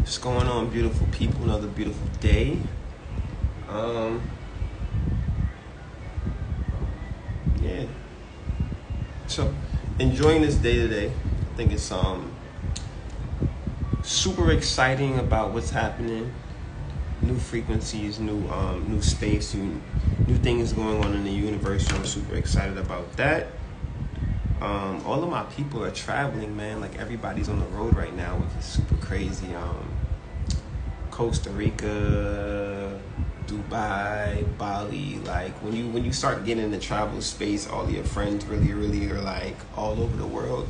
What's going on, beautiful people? Another beautiful day. Yeah. So, enjoying this day today. I think it's super exciting about what's happening. New frequencies, new space, new things going on in the universe. So I'm super excited about that. All of my people are traveling, man. Like everybody's on the road right now, which is super crazy. Costa Rica, Dubai, Bali. Like when you start getting in the travel space, all of your friends really are like all over the world.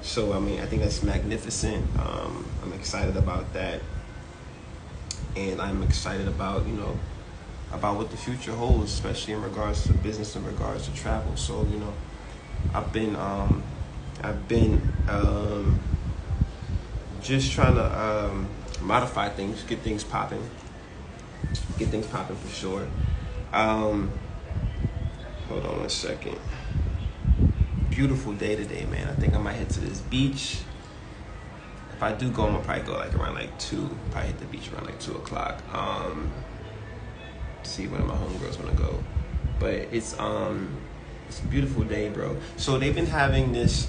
So I mean, I think that's magnificent. I'm excited about that, and I'm excited about about what the future holds, especially in regards to business, in regards to travel. So I've been just trying to modify things, get things popping for sure. Hold on one second. Beautiful day today, man. I think I might head to this beach. If I do go, I'm gonna probably go like around like 2. Probably hit the beach around like 2 o'clock. See when my homegirls wanna go. But it's a beautiful day, bro. So they've been having this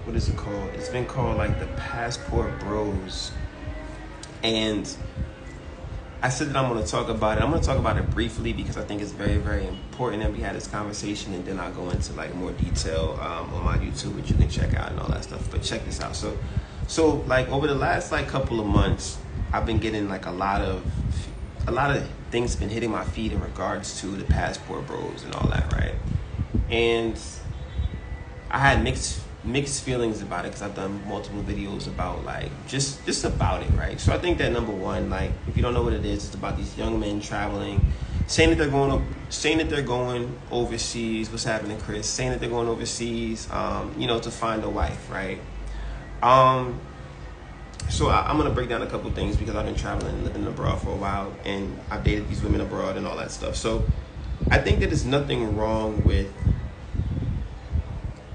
what is it called? It's been called like the Passport Bros. And I said that I'm going to talk about it. I'm going to talk about it briefly because I think it's very, very important that we had this conversation, and then I'll go into like more detail on my YouTube, which you can check out and all that stuff. But check this out. So like over the last like couple of months, I've been getting like a lot of things been hitting my feed in regards to the Passport Bros and all that, right? And I had mixed feelings about it because I've done multiple videos about like just about it, right? So I think that number one, like if you don't know what it is, it's about these young men traveling, saying that they're going overseas. What's happening, Chris? Saying that they're going overseas, to find a wife, right? So I'm gonna break down a couple things because I've been traveling and living abroad for a while, and I've dated these women abroad and all that stuff. So I think that there's nothing wrong with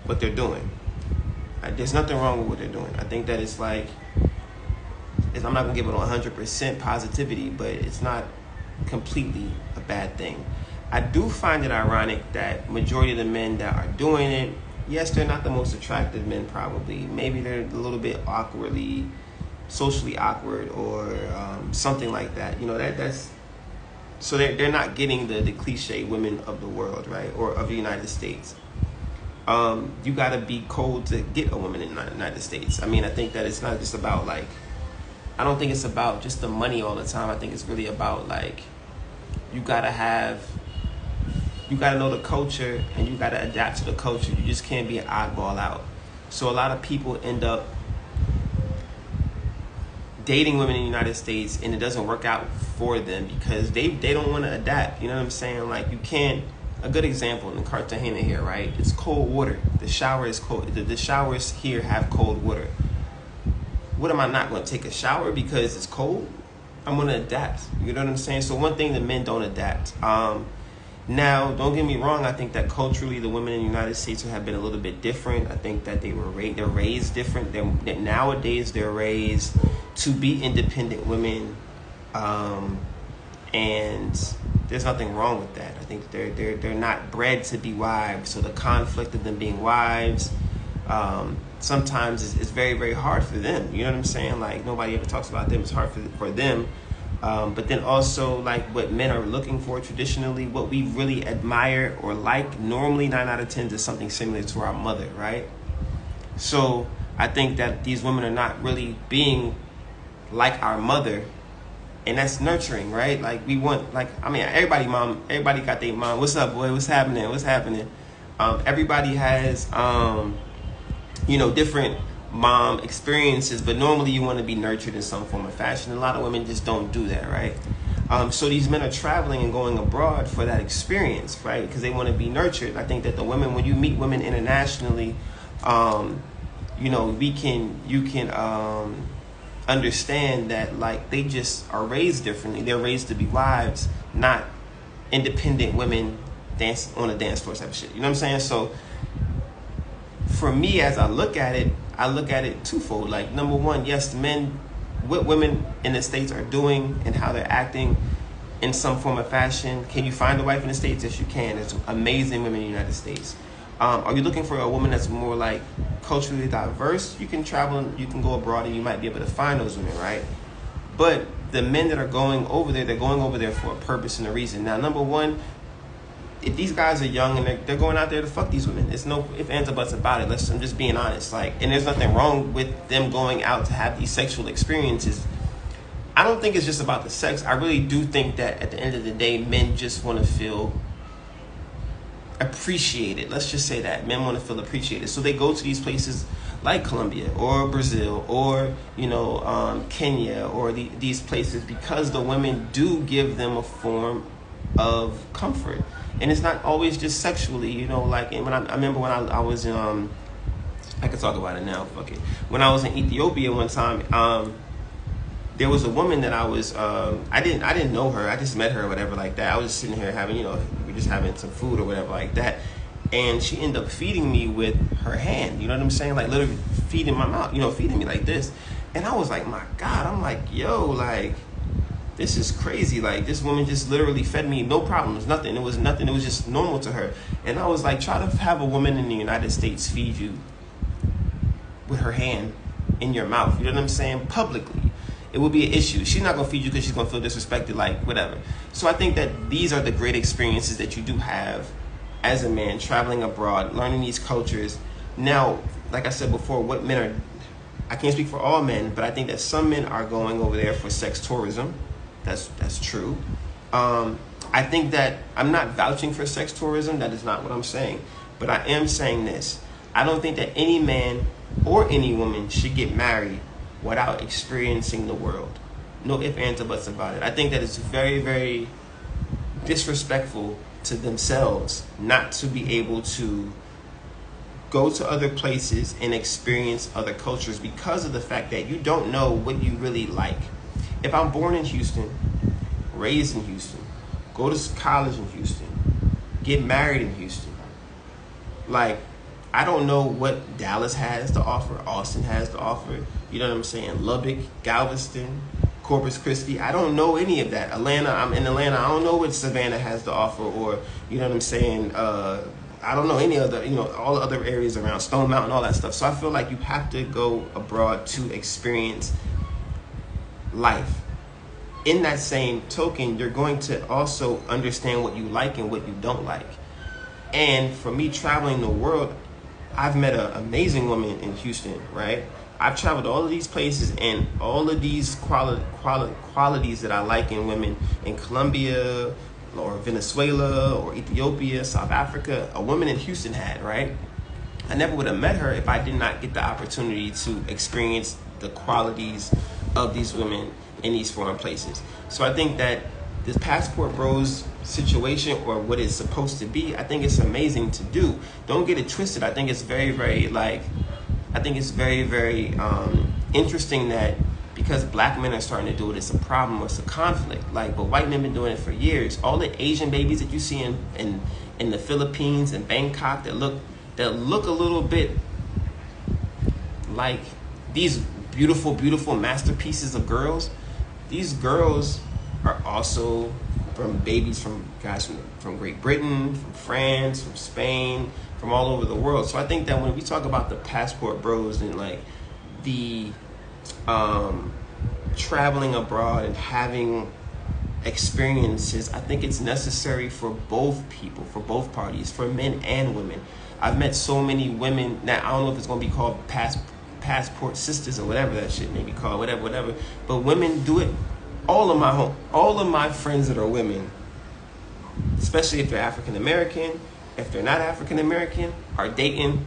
what they're doing. There's nothing wrong with what they're doing. I think that it's like, I'm not gonna give it 100% positivity, but it's not completely a bad thing. I do find it ironic that majority of the men that are doing it, yes, they're not the most attractive men probably. Maybe they're a little bit socially awkward or something like that. That's so they're not getting the cliche women of the world, right? Or of the United States. You gotta be cold to get a woman in the United States. I mean, I think that it's not just about like, I don't think it's about just the money all the time. I think it's really about like, you gotta know the culture and you gotta adapt to the culture. You just can't be an oddball out. So a lot of people end up dating women in the United States and it doesn't work out for them because they don't want to adapt. You know what I'm saying? Like you can't. A good example in Cartagena here, right? It's cold water. The shower is cold. The showers here have cold water. What am I not going to take a shower because it's cold? I'm going to adapt. You know what I'm saying? So one thing, the men don't adapt. Now, don't get me wrong. I think that culturally, the women in the United States have been a little bit different. I think that they're raised different. Nowadays, they're raised to be independent women, and there's nothing wrong with that. I think they're not bred to be wives. So the conflict of them being wives, sometimes is very, very hard for them. You know what I'm saying? Like nobody ever talks about them. It's hard for them. But then also like what men are looking for traditionally, what we really admire or like normally 9 out of 10 is something similar to our mother, right? So I think that these women are not really being like our mother. And that's nurturing, right? Like we want, everybody got their mom. What's up, boy? What's happening? Everybody has, different mom experiences, but normally you want to be nurtured in some form or fashion. A lot of women just don't do that, right? So these men are traveling and going abroad for that experience, right? Because they want to be nurtured. I think that the women, when you meet women internationally, you can understand that like they just are raised differently. They're raised to be wives, not independent women dance on a dance floor type of shit. You know what I'm saying? So for me, as I look at it, I look at it twofold. Like, number one, yes, men, what women in the States are doing and how they're acting in some form of fashion. Can you find a wife in the States? Yes, you can. There's amazing women in the United States. Are you looking for a woman that's more like culturally diverse? You can travel, you can go abroad, and you might be able to find those women, right? But the men that are going over there, they're going over there for a purpose and a reason. Now, number one, if these guys are young and they're going out there to fuck these women, it's no ifs, ands, or buts about it. I'm just being honest. Like, and there's nothing wrong with them going out to have these sexual experiences. I don't think it's just about the sex. I really do think that at the end of the day, men just want to feel appreciated. Let's just say that men want to feel appreciated, so they go to these places like Colombia or Brazil or Kenya or these places, because the women do give them a form of comfort, and it's not always just sexually. Like, and I remember when I was in I can talk about it now. Fuck it. When I was in Ethiopia one time, there was a woman that I was I didn't know her. I just met her or whatever like that. I was just sitting here having, we're just having some food or whatever like that. And she ended up feeding me with her hand. You know what I'm saying? Like, literally feeding my mouth, feeding me like this. And I was like, my God, I'm like, yo, like, this is crazy. Like, this woman just literally fed me, no problems, nothing. It was nothing. It was just normal to her. And I was like, try to have a woman in the United States feed you with her hand in your mouth. You know what I'm saying? Publicly. It will be an issue. She's not going to feed you because she's going to feel disrespected, like, whatever. So I think that these are the great experiences that you do have as a man, traveling abroad, learning these cultures. Now, like I said before, what men are, I can't speak for all men, but I think that some men are going over there for sex tourism. That's true. I think that I'm not vouching for sex tourism. That is not what I'm saying. But I am saying this. I don't think that any man or any woman should get married without experiencing the world. No ifs, ands, or buts about it. I think that it's very, very disrespectful to themselves not to be able to go to other places and experience other cultures because of the fact that you don't know what you really like. If I'm born in Houston, raised in Houston, go to college in Houston, get married in Houston, like, I don't know what Dallas has to offer, Austin has to offer, you know what I'm saying, Lubbock, Galveston, Corpus Christi. I don't know any of that. Atlanta, I'm in Atlanta. I don't know what Savannah has to offer, or, you know what I'm saying, I don't know any other, all the other areas around Stone Mountain, all that stuff. So I feel like you have to go abroad to experience life. In that same token, you're going to also understand what you like and what you don't like. And for me, traveling the world, I've met an amazing woman in Houston, right? I've traveled to all of these places, and all of these qualities that I like in women in Colombia or Venezuela or Ethiopia, South Africa, a woman in Houston had, right? I never would have met her if I did not get the opportunity to experience the qualities of these women in these foreign places. So I think that this passport bros situation, or what it's supposed to be, I think it's amazing to do. Don't get it twisted. I think it's very, very interesting that because black men are starting to do it, it's a problem or it's a conflict. Like, but white men have been doing it for years. All the Asian babies that you see in the Philippines and Bangkok that look a little bit like these beautiful, beautiful masterpieces of girls. These girls are also from babies from guys from Great Britain, from France, from Spain, from all over the world. So I think that when we talk about the passport bros and like the traveling abroad and having experiences, I think it's necessary for both people, for both parties, for men and women. I've met so many women. Now I don't know if it's going to be called passport sisters or whatever that shit may be called, whatever. But women do it. All of my friends that are women, especially if they're African American, if they're not African American, are dating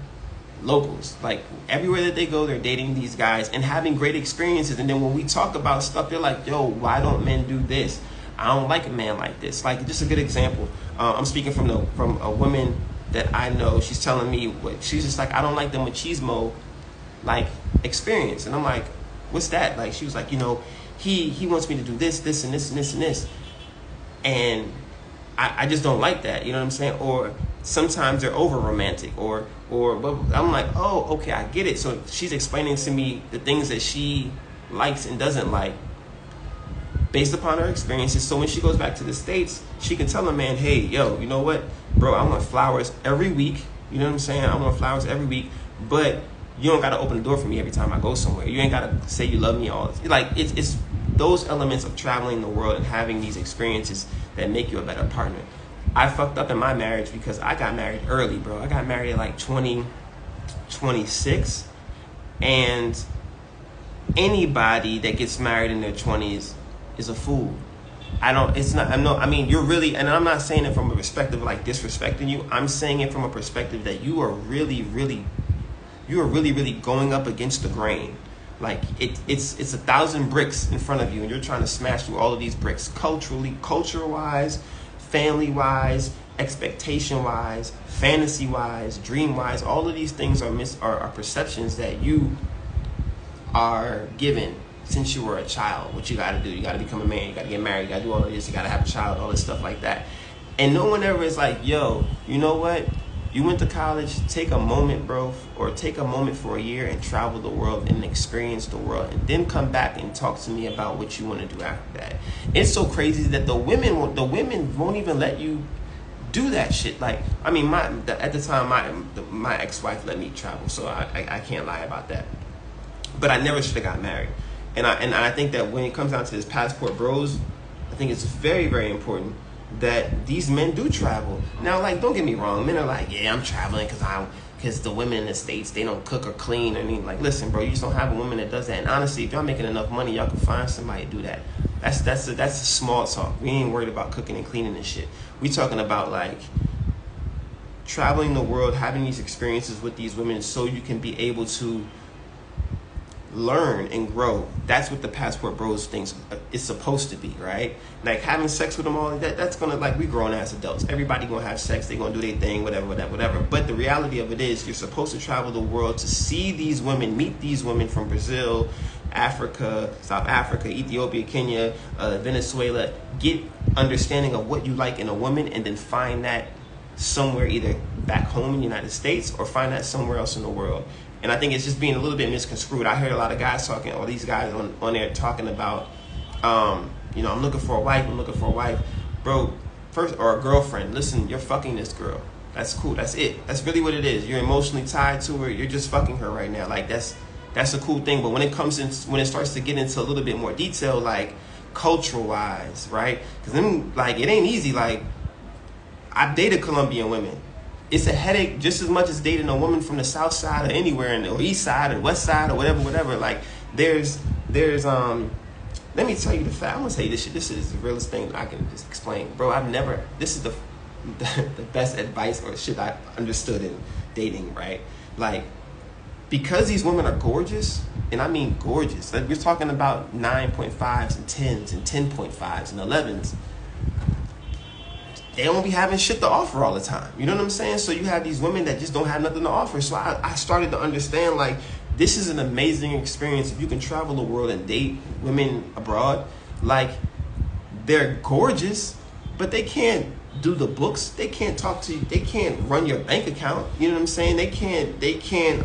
locals. Like, everywhere that they go, they're dating these guys and having great experiences. And then when we talk about stuff, they're like, yo, why don't men do this? I don't like a man like this. Like, just a good example. I'm speaking from a woman that I know. She's telling me she's just like, I don't like the machismo like experience. And I'm like, what's that? Like, she was like, he wants me to do this, and this, and this, and this. And I just don't like that. You know what I'm saying? Or sometimes they're over romantic, or but I'm like, oh, okay, I get it. So she's explaining to me the things that she likes and doesn't like based upon her experiences. So when she goes back to the States, she can tell a man, hey, yo, you know what, bro, I want flowers every week. You know what I'm saying? I want flowers every week, but you don't got to open the door for me every time I go somewhere. You ain't got to say you love me all this. Like, it's those elements of traveling the world and having these experiences that make you a better partner. I fucked up in my marriage because I got married early, bro. I got married at like 26, and anybody that gets married in their 20s is a fool. I mean, you're really, and I'm not saying it from a perspective of like disrespecting you. I'm saying it from a perspective that you are really going up against the grain. Like it's 1,000 bricks in front of you, and you're trying to smash through all of these bricks culture-wise, family-wise, expectation-wise, fantasy-wise, dream-wise. All of these things are perceptions that you are given since you were a child. What you got to do, you got to become a man, you got to get married, you got to do all of this, you got to have a child, all this stuff like that. And no one ever is like, yo, you know what? You went to college, take a moment, bro, or take a moment for a year and travel the world and experience the world, and then come back and talk to me about what you want to do after that. It's so crazy that the women won't even let you do that shit. Like, I mean, at the time, my ex-wife let me travel, so I can't lie about that. But I never should have got married. And I think that when it comes down to this passport bros, I think it's very, very important that these men do travel. Now, like, don't get me wrong, men are like, yeah, I'm traveling because the women in the States, they don't cook or clean. I mean, like, listen, bro, you just don't have a woman that does that. And honestly, if y'all making enough money, y'all can find somebody to do that. That's a small talk. We ain't worried about cooking and cleaning and shit. We talking about like traveling the world, having these experiences with these women so you can be able to learn and grow. That's what the passport bros things is supposed to be, right? Like having sex with them all, that's gonna, like, we grown ass adults, everybody gonna have sex, they gonna do their thing, whatever. But the reality of it is, you're supposed to travel the world to see these women, meet these women from Brazil, Africa, South Africa, Ethiopia, Kenya, Venezuela, get understanding of what you like in a woman, and then find that somewhere, either back home in the United States or find that somewhere else in the world. And I think it's just being a little bit misconstrued. I heard a lot of guys talking, or these guys on there talking about, you know, I'm looking for a wife. Bro, first, or a girlfriend. Listen, you're fucking this girl. That's cool. That's it. That's really what it is. You're emotionally tied to her. You're just fucking her right now. Like, that's a cool thing. But when it starts to get into a little bit more detail, like cultural wise, right? Because then, like, it ain't easy. Like, I've dated Colombian women. It's a headache just as much as dating a woman from the south side or anywhere, or east side or west side or whatever. Like, there's let me tell you the fact. I'm gonna tell you this shit. This is the realest thing I can just explain, bro. This is the best advice or shit I understood in dating, right? Like, because these women are gorgeous, and I mean gorgeous. Like, we're talking about 9.5s and 10s and 10.5s and 11s. They don't be having shit to offer all the time. You know what I'm saying? So you have these women that just don't have nothing to offer. So I started to understand, like, this is an amazing experience if you can travel the world and date women abroad. Like, they're gorgeous, but they can't do the books. They can't talk to you. They can't run your bank account. You know what I'm saying? They can't they can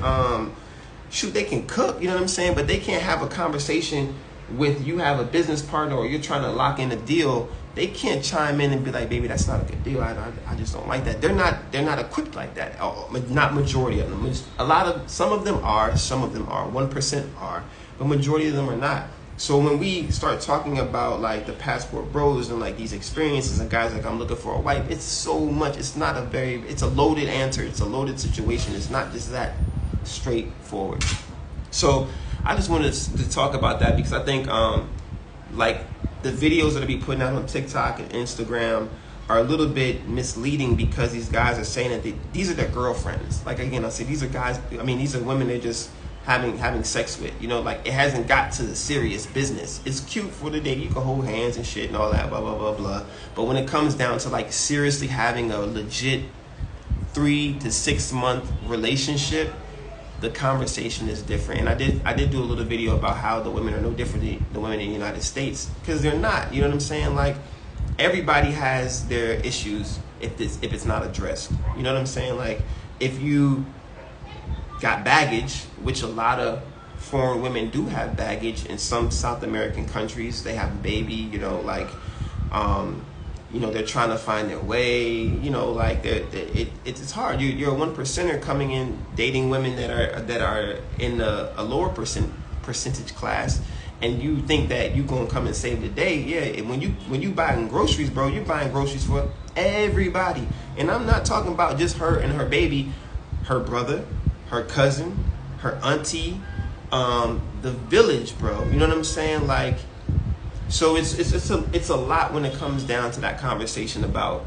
cook. You know what I'm saying? But they can't have a conversation with you, have a business partner, or you're trying to lock in a deal. They can't chime in and be like, baby, that's not a good deal. I just don't like that. They're not equipped like that. Not majority of them. Some of them are. 1% are, but majority of them are not. So when we start talking about like the passport bros and like these experiences and guys like, I'm looking for a wife, it's so much. It's a loaded answer. It's a loaded situation. It's not just that straightforward. So I just wanted to talk about that because I think like the videos that I be putting out on TikTok and Instagram are a little bit misleading because these guys are saying that these are their girlfriends. Like, again, I say these are guys, I mean, these are women they're just having sex with. You know, like, it hasn't got to the serious business. It's cute for the day. You can hold hands and shit and all that, blah, blah, blah, blah. But when it comes down to, like, seriously having a legit 3 to 6 month relationship, the conversation is different. And I did do a little video about how the women are no different than the women in the United States, because they're not. You know what I'm saying? Like, everybody has their issues if it's not addressed. You know what I'm saying? Like, if you got baggage, which a lot of foreign women do have baggage in some South American countries, they have a baby, you know, like, you know, they're trying to find their way, you know, like it's hard. You're a 1%er coming in dating women that are in a lower percentage class, and you think that you're gonna come and save the day. Yeah, when you buying groceries, bro, you're buying groceries for everybody. And I'm not talking about just her and her baby, her brother, her cousin, her auntie, the village, bro. You know what I'm saying? Like, so it's a lot when it comes down to that conversation about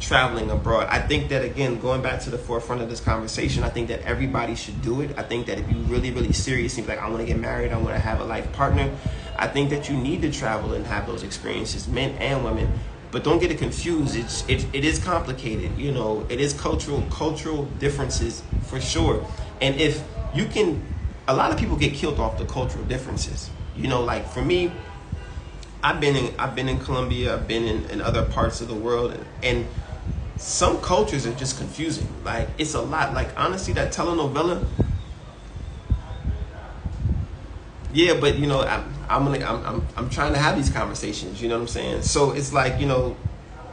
traveling abroad. I think that, again, going back to the forefront of this conversation, I think that everybody should do it. I think that if you really, really serious, like, I want to get married, I want to have a life partner, I think that you need to travel and have those experiences, men and women. But don't get it confused. It is complicated. You know, it is cultural differences for sure. And if you can, a lot of people get killed off the cultural differences. You know, like for me, I've been in Colombia, I've been in other parts of the world, and some cultures are just confusing. Like, it's a lot. Like, honestly, that telenovela. Yeah, but you know, I'm trying to have these conversations. You know what I'm saying? So it's like, you know,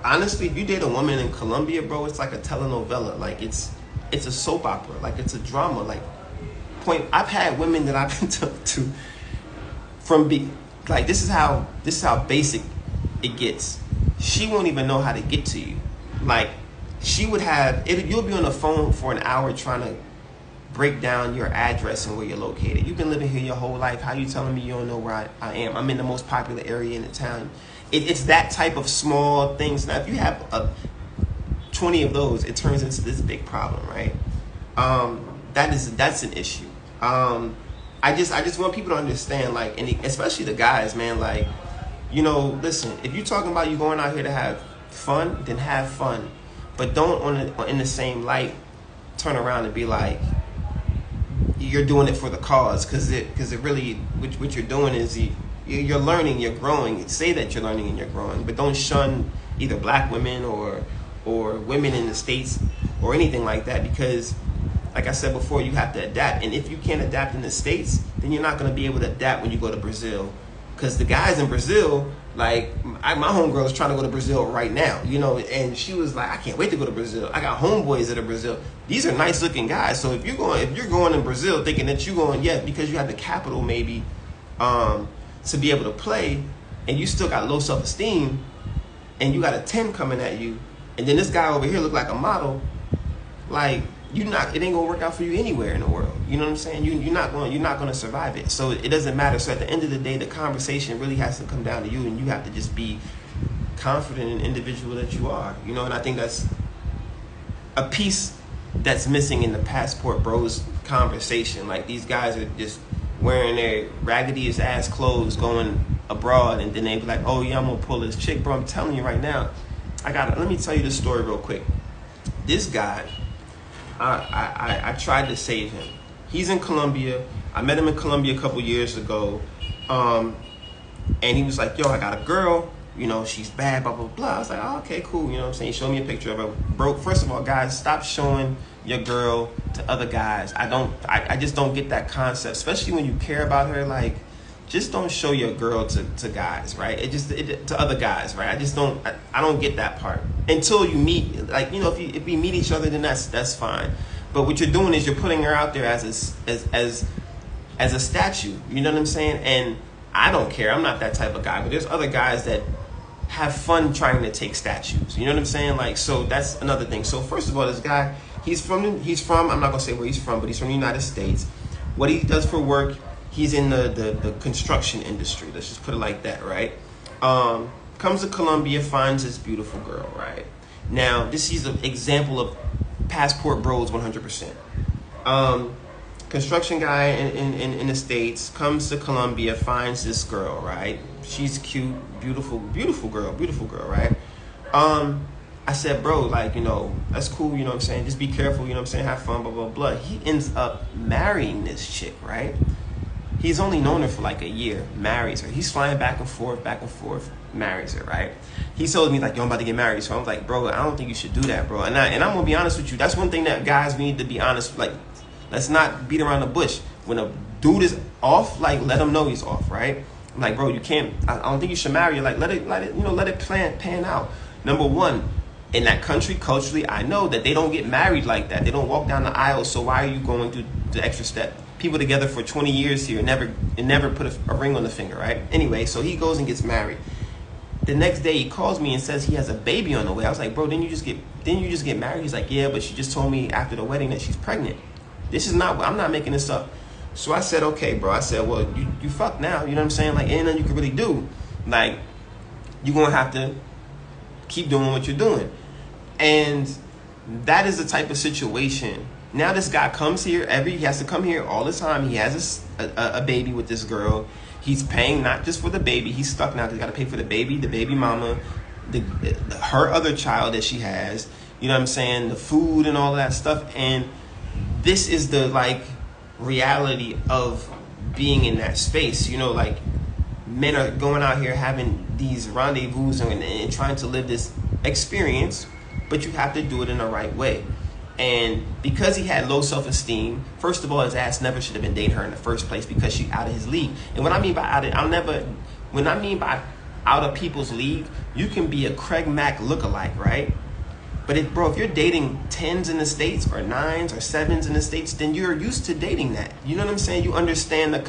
honestly, if you date a woman in Colombia, bro, it's like a telenovela. Like, it's a soap opera. Like, it's a drama. Like, I've had women that I've been to from like, this is how basic it gets. She won't even know how to get to you. Like, she would have it. You'll be on the phone for an hour trying to break down your address and where you're located. You've been living here your whole life. How you telling me you don't know where I am? I'm in the most popular area in the town. It's that type of small things. Now, if you have 20 of those, it turns into this big problem, right? That's an issue. I just want people to understand, like, and especially the guys, man, like, you know, listen, if you're talking about you going out here to have fun, then have fun. But don't, in the same light, turn around and be like, you're doing it for the cause. Because it really, what you're doing is you're learning, you're growing. Say that you're learning and you're growing. But don't shun either black women or women in the States or anything like that, because, like I said before, you have to adapt. And if you can't adapt in the States, then you're not going to be able to adapt when you go to Brazil. Because the guys in Brazil, like, my homegirl is trying to go to Brazil right now, you know, and she was like, I can't wait to go to Brazil. I got homeboys that are Brazil. These are nice looking guys. So if you're going in Brazil thinking that you're going, yeah, because you have the capital maybe to be able to play, and you still got low self-esteem, and you got a 10 coming at you, and then this guy over here look like a model, like, it ain't gonna work out for you anywhere in the world. You know what I'm saying? You're not gonna survive it. So it doesn't matter. So at the end of the day, the conversation really has to come down to you, and you have to just be confident in the individual that you are. You know, and I think that's a piece that's missing in the passport bros conversation. Like, these guys are just wearing their raggediest ass clothes going abroad, and then they be like, oh yeah, I'm gonna pull this chick, bro. I'm telling you right now, let me tell you this story real quick. This guy, I tried to save him. He's in Colombia. I met him in Colombia a couple years ago. And he was like, yo, I got a girl. You know, she's bad, blah, blah, blah. I was like, oh, okay, cool. You know what I'm saying? He showed me a picture of her. Bro, first of all, guys, stop showing your girl to other guys. I just don't get that concept, especially when you care about her. Like, just don't show your girl to guys, right? To other guys, right? I don't get that part until you meet. Like, you know, if we meet each other, then that's fine. But what you're doing is you're putting her out there as a statue. You know what I'm saying? And I don't care. I'm not that type of guy. But there's other guys that have fun trying to take statues. You know what I'm saying? Like, so that's another thing. So first of all, this guy, he's from. I'm not gonna say where he's from, but he's from the United States. What he does for work, he's in the construction industry. Let's just put it like that, right? Comes to Colombia, finds this beautiful girl, right? Now, this is an example of passport bros 100%. Construction guy in the States comes to Colombia, finds this girl, right? She's cute, beautiful girl, right? I said, bro, like, you know, that's cool, you know what I'm saying? Just be careful, you know what I'm saying? Have fun, blah, blah, blah. He ends up marrying this chick, right? He's only known her for like a year, marries her. He's flying back and forth, marries her, right? He told me like, yo, I'm about to get married. So I was like, bro, I don't think you should do that, bro. And I'm gonna be honest with you. That's one thing that guys, we need to be honest. Like, let's not beat around the bush. When a dude is off, like, let him know he's off, right? I'm like, bro, you can't. I don't think you should marry her. Like, let it, let it pan out. Number one, in that country, culturally, I know that they don't get married like that. They don't walk down the aisle. So why are you going through the extra step? People together for 20 years here, never put a ring on the finger, right? Anyway, so he goes and gets married. The next day he calls me and says he has a baby on the way. I was like, bro, didn't you just get married? He's like, yeah, but she just told me after the wedding that she's pregnant. I'm not making this up. So I said, okay, bro. I said, well, you fucked now. You know what I'm saying? Like, ain't nothing you can really do. Like, you're going to have to keep doing what you're doing. And that is the type of situation. Now this guy comes here, he has to come here all the time. He has a baby with this girl. He's paying not just for the baby. He's stuck now because he's got to pay for the baby mama, her other child that she has. You know what I'm saying? The food and all that stuff. And this is the, like, reality of being in that space. You know, like, men are going out here having these rendezvous and trying to live this experience, but you have to do it in the right way. And because he had low self-esteem, first of all, his ass never should have been dating her in the first place because she's out of his league. And what I mean by out of people's league, you can be a Craig Mack lookalike, right? But if you're dating 10s in the States or 9s or 7s in the States, then you're used to dating that. You know what I'm saying? You understand the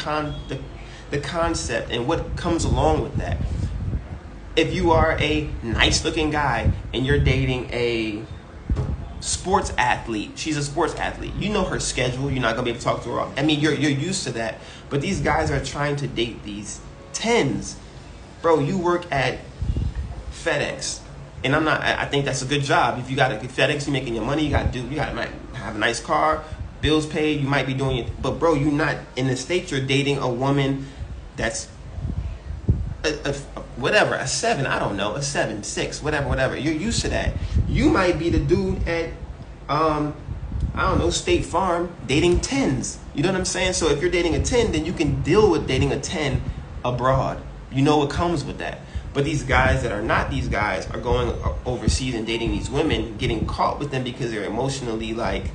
concept and what comes along with that. If you are a nice looking guy and you're dating a sports athlete, she's a sports athlete, you know her schedule, you're not gonna be able to talk to her. I mean, you're used to that. But these guys are trying to date these 10s. Bro, you work at FedEx. And I think that's a good job. If you got a good FedEx, you're might have a nice car, bills paid, you might be doing it. But bro, you're not in the States, you're dating a woman that's a 7, I don't know, a 7, 6, whatever. You're used to that. You might be the dude at, I don't know, State Farm dating 10s. You know what I'm saying? So if you're dating a 10, then you can deal with dating a 10 abroad. You know what comes with that. But these guys that are not these guys are going overseas and dating these women, getting caught with them because they're emotionally, like,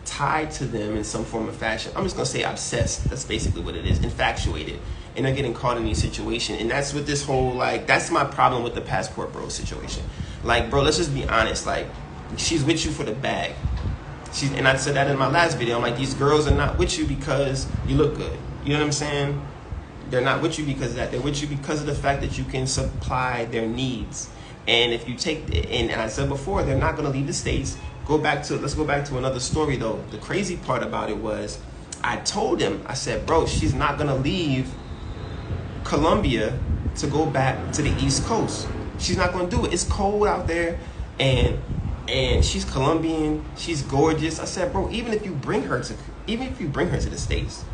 tied to them in some form of fashion. I'm just going to say obsessed. That's basically what it is. Infatuated. And they're getting caught in these situations. And that's what this whole, like, that's my problem with the passport bro situation. Like, bro, let's just be honest. Like, she's with you for the bag. And I said that in my last video. I'm like, these girls are not with you because you look good. You know what I'm saying? They're not with you because of that. They're with you because of the fact that you can supply their needs. And if you take, and I said before, they're not going to leave the States. Let's go back to another story, though. The crazy part about it was, I told him, I said, bro, she's not going to leave Colombia to go back to the East Coast. She's not going to do it. It's cold out there, and she's Colombian. She's gorgeous. I said, bro, even if you bring her to the States,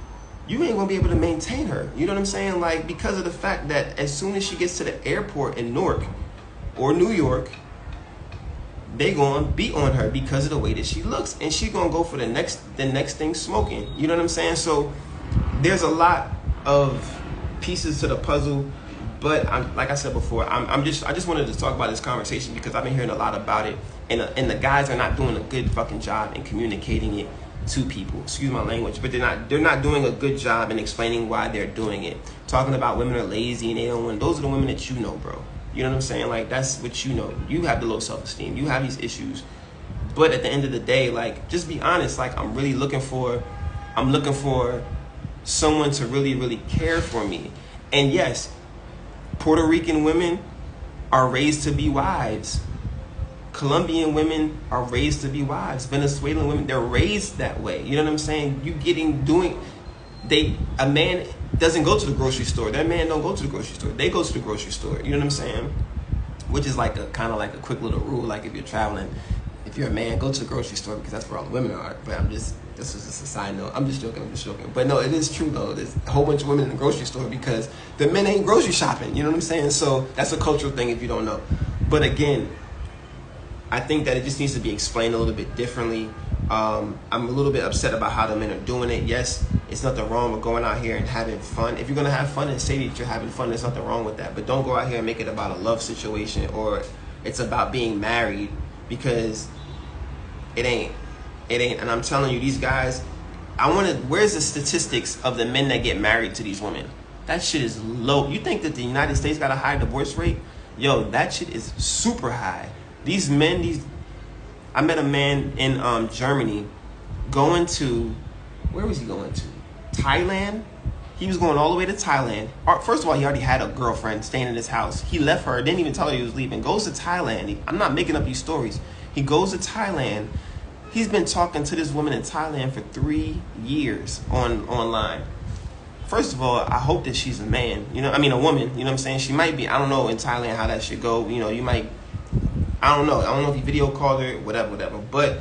you ain't gonna be able to maintain her. You know what I'm saying? Like, because of the fact that as soon as she gets to the airport in Newark or New York, they gonna be on her because of the way that she looks, and she gonna go for the next thing smoking. You know what I'm saying? So there's a lot of pieces to the puzzle, but like I said before, I just wanted to talk about this conversation because I've been hearing a lot about it, and the guys are not doing a good fucking job in communicating it to people. Excuse my language, but they're not doing a good job in explaining why they're doing it. Talking about women are lazy and they don't want. Those are the women that you know, bro. You know what I'm saying? Like, that's what you know. You have the low self-esteem. You have these issues. But at the end of the day, like, just be honest. Like, I'm looking for someone to really, really care for me. And yes, Puerto Rican women are raised to be wives. Colombian women are raised to be wives. Venezuelan women, they're raised that way. You know what I'm saying? A man doesn't go to the grocery store. That man don't go to the grocery store. They go to the grocery store. You know what I'm saying? Which is like kind of like a quick little rule. Like, if you're traveling, if you're a man, go to the grocery store because that's where all the women are. But this is just a side note. I'm just joking. But no, it is true though. There's a whole bunch of women in the grocery store because the men ain't grocery shopping. You know what I'm saying? So that's a cultural thing if you don't know. But again, I think that it just needs to be explained a little bit differently. I'm a little bit upset about how the men are doing it. Yes, It's nothing wrong with going out here and having fun. If you're gonna have fun and say that you're having fun, there's nothing wrong with that. But don't go out here and make it about a love situation or it's about being married, because it ain't. It ain't. And I'm telling you, these guys, where's the statistics of the men that get married to these women? That shit is low. You think that the United States got a high divorce rate? Yo, that shit is super high. These men, I met a man in Germany going to, where was he going to? Thailand? He was going all the way to Thailand. First of all, he already had a girlfriend staying in his house. He left her, didn't even tell her he was leaving. Goes to Thailand. I'm not making up these stories. He goes to Thailand. He's been talking to this woman in Thailand for 3 years online. First of all, I hope that she's a man. A woman. You know what I'm saying? She might be. I don't know in Thailand how that should go. You might. I don't know. I don't know if he video called her, whatever. But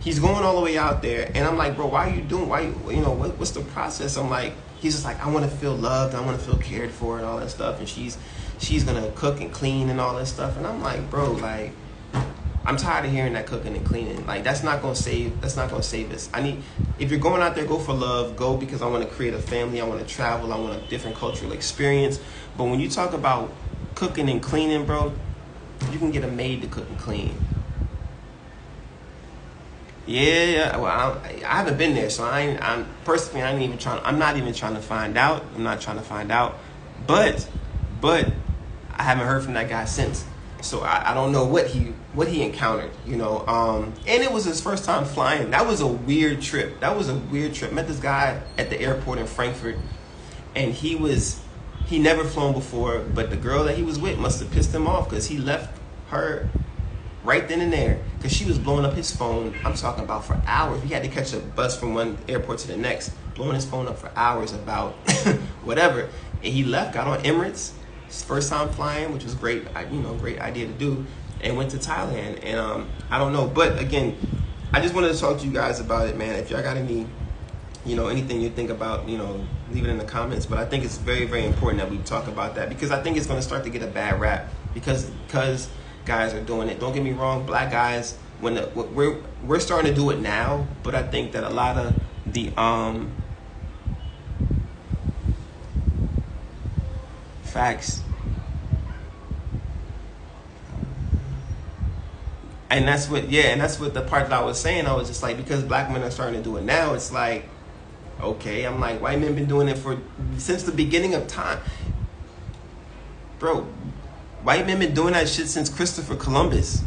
he's going all the way out there, and I'm like, bro, why are you doing? What's the process? I'm like, he's just like, I want to feel loved, I want to feel cared for, and all that stuff. And she's gonna cook and clean and all that stuff. And I'm like, bro, like, I'm tired of hearing that cooking and cleaning. Like, that's not gonna save us. If you're going out there, go for love. Go because I want to create a family. I want to travel. I want a different cultural experience. But when you talk about cooking and cleaning, bro, you can get a maid to cook and clean. Yeah. Well, I haven't been there, so I'm not even trying to find out. I'm not trying to find out. But I haven't heard from that guy since. So I don't know what he encountered, and it was his first time flying. That was a weird trip. Met this guy at the airport in Frankfurt, and he never flown before, but the girl that he was with must have pissed him off because he left her right then and there because she was blowing up his phone. I'm talking about for hours. He had to catch a bus from one airport to the next, blowing his phone up for hours about whatever. And he left, got on Emirates. His first time flying, which was great, great idea to do, and went to Thailand. And I don't know, but again, I just wanted to talk to you guys about it, man. If y'all got any, anything you think about, leave it in the comments. But I think it's very, very important that we talk about that because I think it's going to start to get a bad rap because guys are doing it. Don't get me wrong, black guys, we're starting to do it now, but I think that a lot of the facts. And that's what the part that I was saying. I was just like, because black men are starting to do it now, it's like, okay, I'm like, white men been doing it since the beginning of time. Bro, white men been doing that shit since Christopher Columbus.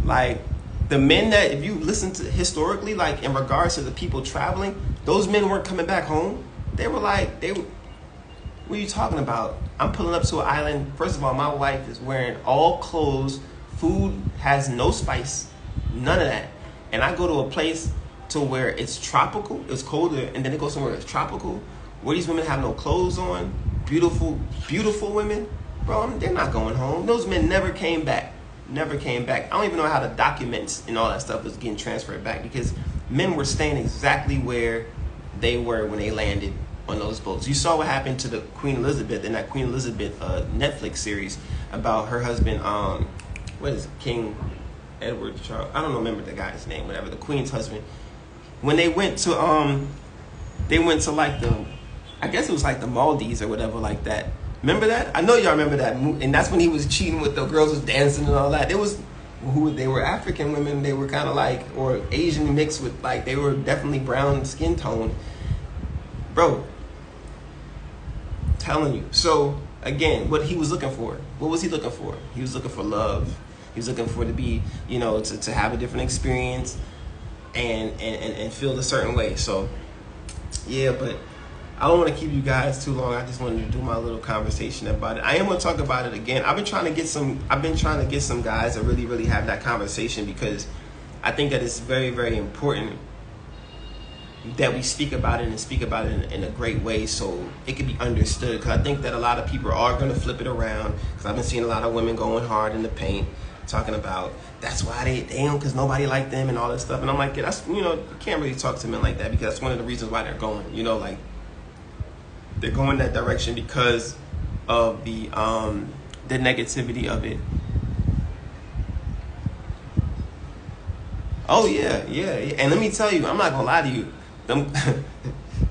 Like, the men that, if you listen to historically, like in regards to the people traveling, those men weren't coming back home. What are you talking about? I'm pulling up to an island. First of all, my wife is wearing all clothes. Food has no spice. None of that. And I go to a place to where it's tropical. It's colder. And then it goes somewhere it's tropical. Where these women have no clothes on. Beautiful, beautiful women. Bro, they're not going home. Those men never came back. Never came back. I don't even know how the documents and all that stuff was getting transferred back because men were staying exactly where they were when they landed on those boats. You saw what happened to the Queen Elizabeth in that Queen Elizabeth Netflix series about her husband, what is it, King Edward Charles? I don't remember the guy's name, whatever, the Queen's husband. When they went to like I guess it was like the Maldives or whatever like that. Remember that? I know y'all remember that. And that's when he was cheating with the girls was dancing and all that. They were African women. They were kind of like, or Asian mixed with like, they were definitely brown skin tone. Bro, telling you. So again, what he was looking for. What was he looking for? He was looking for love. He was looking for to be, to have a different experience and feel a certain way. So yeah, but I don't want to keep you guys too long. I just wanted to do my little conversation about it. I am going to talk about it again. I've been trying to get some guys that really, really have that conversation because I think that it's very, very important that we speak about it and speak about it in a great way so it can be understood. Because I think that a lot of people are going to flip it around. Because I've been seeing a lot of women going hard in the paint, talking about that's why they don't, because nobody liked them and all that stuff. And I'm like, yeah, that's, you can't really talk to men like that because that's one of the reasons why they're going, like they're going that direction because of the negativity of it. Oh yeah. And let me tell you, I'm not gonna lie to you.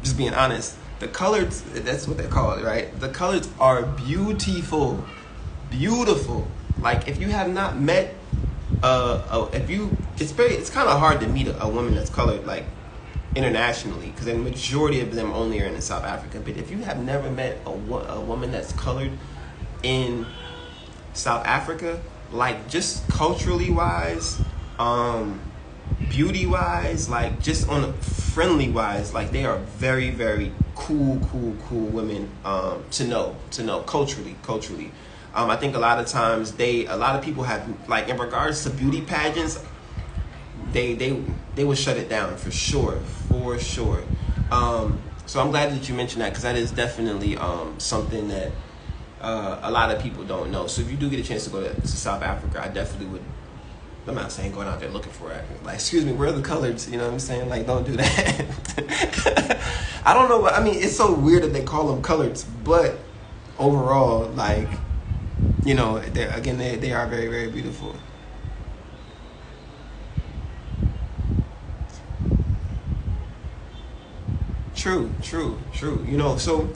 just being honest. The colors, that's what they call it, right? The colors are beautiful, beautiful. Like if you have not met, it's kind of hard to meet a woman that's colored like internationally, because the majority of them only are in South Africa. But if you have never met a woman that's colored in South Africa, like just culturally wise, beauty wise, like just on a friendly wise, like they are very, very cool women to know culturally. I think a lot of times a lot of people have, like, in regards to beauty pageants, they will shut it down for sure. So I'm glad that you mentioned that, because that is definitely something that a lot of people don't know. So if you do get a chance to go to South Africa, I definitely would. I'm not saying going out there looking for it. Like, excuse me, where are the colors? You know what I'm saying? Like, don't do that. I don't know. I mean, it's so weird that they call them colors, but overall, like, you know, they are very, very beautiful. True. You know, so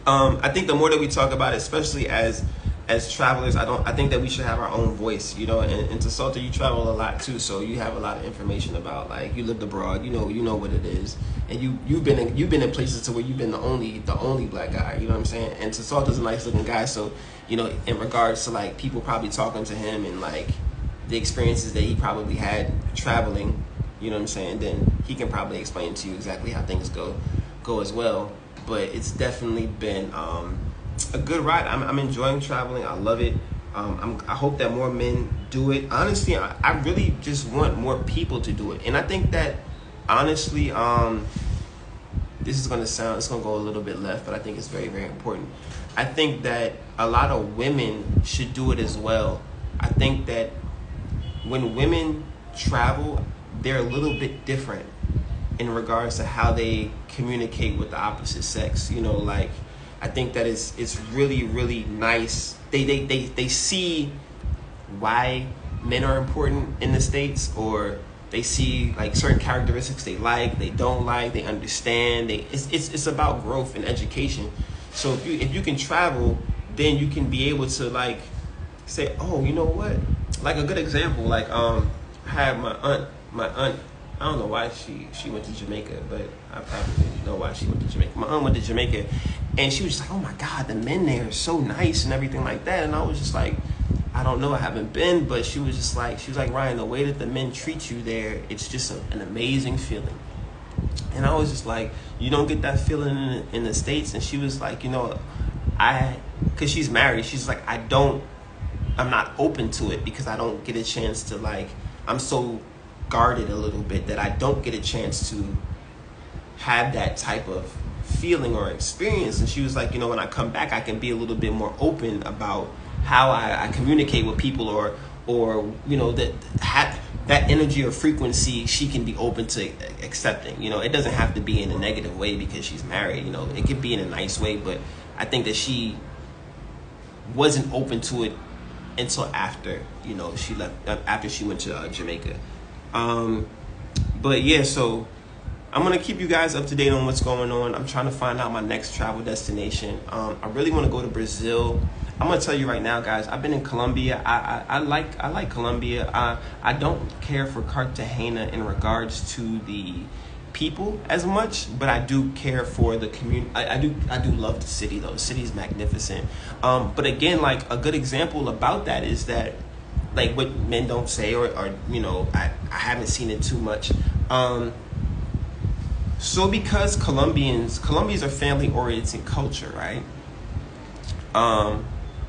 I think the more that we talk about it, especially as travelers, I think that we should have our own voice, you know. And to Salter, you travel a lot too, so you have a lot of information about, like, you lived abroad, you know what it is, and you've been in places to where you've been the only black guy, you know what I'm saying. And to Salter's a nice looking guy, so, you know, in regards to, like, people probably talking to him and, like, the experiences that he probably had traveling, you know what I'm saying, then he can probably explain to you exactly how things go as well. But it's definitely been a good ride. I'm enjoying traveling. I love it. I hope that more men do it. Honestly, I really just want more people to do it. And I think that, honestly, it's going to go a little bit left, but I think it's very, very important. I think that a lot of women should do it as well. I think that when women travel, they're a little bit different in regards to how they communicate with the opposite sex. You know, like, I think that it's really, really nice. They see why men are important in the States, or they see, like, certain characteristics they don't like, they understand. It's about growth and education. So if you can travel, then you can be able to, like, say, oh, you know what? Like, a good example, like, I had my aunt. I don't know why she went to Jamaica, but I probably know why she went to Jamaica. My aunt went to Jamaica, and she was just like, oh my God, the men there are so nice and everything like that. And I was just like, I don't know, I haven't been, but she was like, Ryan, the way that the men treat you there, it's just an amazing feeling. And I was just like, you don't get that feeling in the States? And she was like, you know, because she's married, she's like, I'm not open to it, because I don't get a chance to, like, I'm so guarded a little bit that I don't get a chance to have that type of feeling or experience. And she was like, you know, when I come back, I can be a little bit more open about how I communicate with people, or you know, that energy or frequency she can be open to accepting. You know, it doesn't have to be in a negative way because she's married. You know, it could be in a nice way, but I think that she wasn't open to it until after, you know, she left, after she went to Jamaica. But yeah, so I'm going to keep you guys up to date on what's going on. I'm trying to find out my next travel destination. I really want to go to Brazil. I'm going to tell you right now, guys, I've been in Colombia. I like Colombia. I don't care for Cartagena in regards to the people as much, but I do care for the community. I do love the city, though. The city is magnificent. But again, like, a good example about that is that, like, what men don't say, or you know, I haven't seen it too much. So because Colombians are family-oriented culture, right?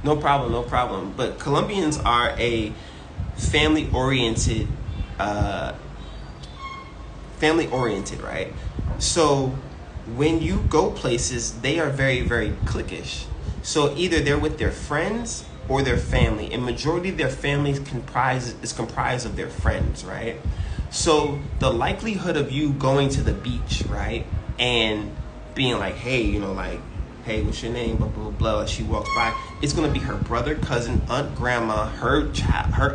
No problem. But Colombians are a family-oriented, right? So when you go places, they are very, very cliquish. So either they're with their friends or their family, and majority of their families is comprised of their friends, right? So the likelihood of you going to the beach, right, and being like, hey, you know, like, hey, what's your name, blah, blah, blah, as she walks by, it's going to be her brother, cousin, aunt, grandma, her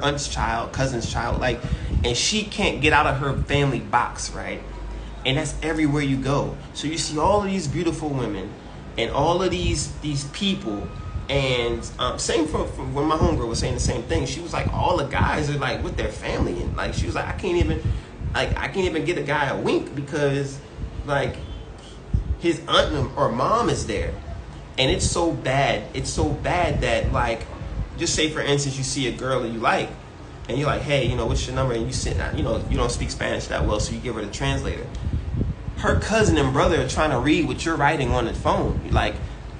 aunt's child, cousin's child, like, and she can't get out of her family box, right? And that's everywhere you go. So you see all of these beautiful women and all of these people. And same from when my homegirl was saying the same thing. She was like, all the guys are like with their family, and like she was like, I can't even get a guy a wink because like his aunt or mom is there. And it's so bad. It's so bad that like, just say for instance, you see a girl that you like, and you're like, hey, what's your number? And you sit, you don't speak Spanish that well, so you give her the translator. Her cousin and brother are trying to read what you're writing on the phone. Like,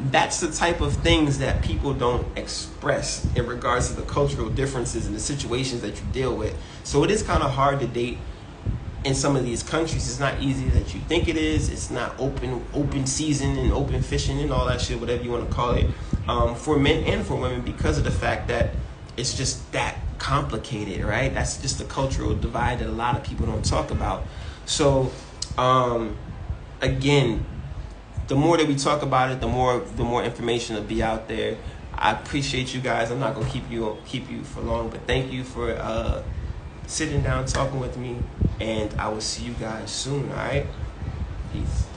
that's the type of things that people don't express in regards to the cultural differences and the situations that you deal with. So it is kind of hard to date in some of these countries. It's not easy that you think it is. It's not open season and open fishing and all that shit, whatever you want to call it, for men and for women, because of the fact that it's just that complicated, right? That's just the cultural divide that a lot of people don't talk about. So again, the more that we talk about it, the more information will be out there. I appreciate you guys. I'm not gonna keep you for long, but thank you for sitting down talking with me, and I will see you guys soon. All right, peace.